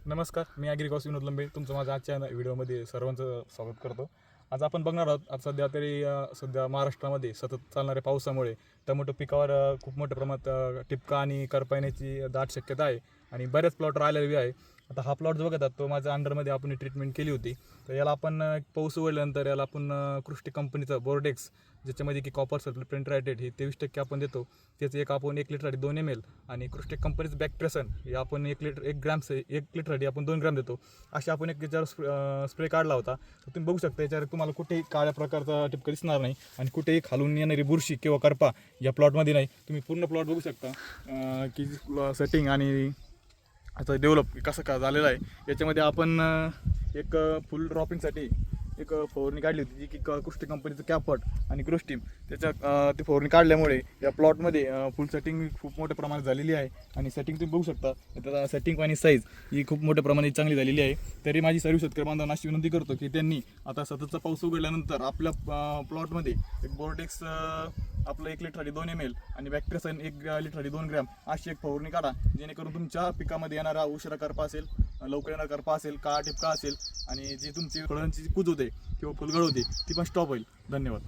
नमस्कार, मी ॲग्रिकॉस विनोद लंबे तुमचं माझ्या आजच्या व्हिडिओमध्ये सर्वांचं स्वागत करतो. आज आपण बघणार आहोत, आज सध्या तरी सध्या महाराष्ट्रामध्ये सतत चालणाऱ्या पावसामुळे टोमॅटो पिकावर खूप मोठ्या प्रमाणात टिपका आणि करपा येण्याची दाट शक्यता आहे आणि बऱ्याच प्लॉटवर आलेली आहे. आता हा प्लॉट जो बघतात तो माझ्या अंडरमध्ये आपण ट्रीटमेंट केली होती. तर याला आपण पाऊस उघडल्यानंतर याला आपण कृष्टी कंपनीचं बोर्डेक्स, ज्याच्यामध्ये की कॉपर सल्फेट पेंट्रायटेट हे 23% आपण देतो. त्याचं एक आपण 1 लिटरसाठी 2 ml आणि कृष्टी कंपनीचं बॅक्ट्रेसन हे आपण 1 ग्रॅम 1 लिटरसाठी आपण 2 ग्रॅम देतो. अशा आपण एक याच्यावर स्प्रे काढला होता. तर तुम्ही बघू शकता याच्यावर तुम्हाला कुठेही काळ्या प्रकारचा टिपका दिसणार नाही आणि कुठेही खालून येणारी बुरशी किंवा करपा या प्लॉटमध्ये नाही. तुम्ही पूर्ण प्लॉट बघू शकता की सेटिंग आणि आता डेव्हलप कसं का झालेलं आहे. याच्यामध्ये आपण एक फुल ड्रॉपिंगसाठी एक फवारणी काढली होती, जी की कृष्टी कंपनीचं कॅपट आणि क्रोस्टीम त्याच्या ती फवारणी काढल्यामुळे या प्लॉटमध्ये फुल सेटिंग खूप मोठ्या प्रमाणात झालेली आहे. आणि सेटिंग तुम्ही बघू शकता, त्याचा सेटिंग आणि साईज ही खूप मोठ्या प्रमाणात चांगली झालेली आहे. तरी माझी सर्व शेतकरी बांधवांना अशी विनंती करतो की त्यांनी आता सततचा पाऊस उघडल्यानंतर आपल्या प्लॉटमध्ये एक बोर्डेक्स आपलं 1 लिटरसाठी 2 ml आणि बॅक्ट्रेसन 1 लिटरसाठी 2 ग्रॅम अशी एक फवारणी काढा, जेणेकरून तुमच्या पिकामध्ये येणारा उशिरा करपा असेल, लवकर येणारा करपा असेल, काळा टिपका असेल आणि जी तुमची फळांची कूज होते किंवा फुलगळ होते ती पण स्टॉप होईल. धन्यवाद.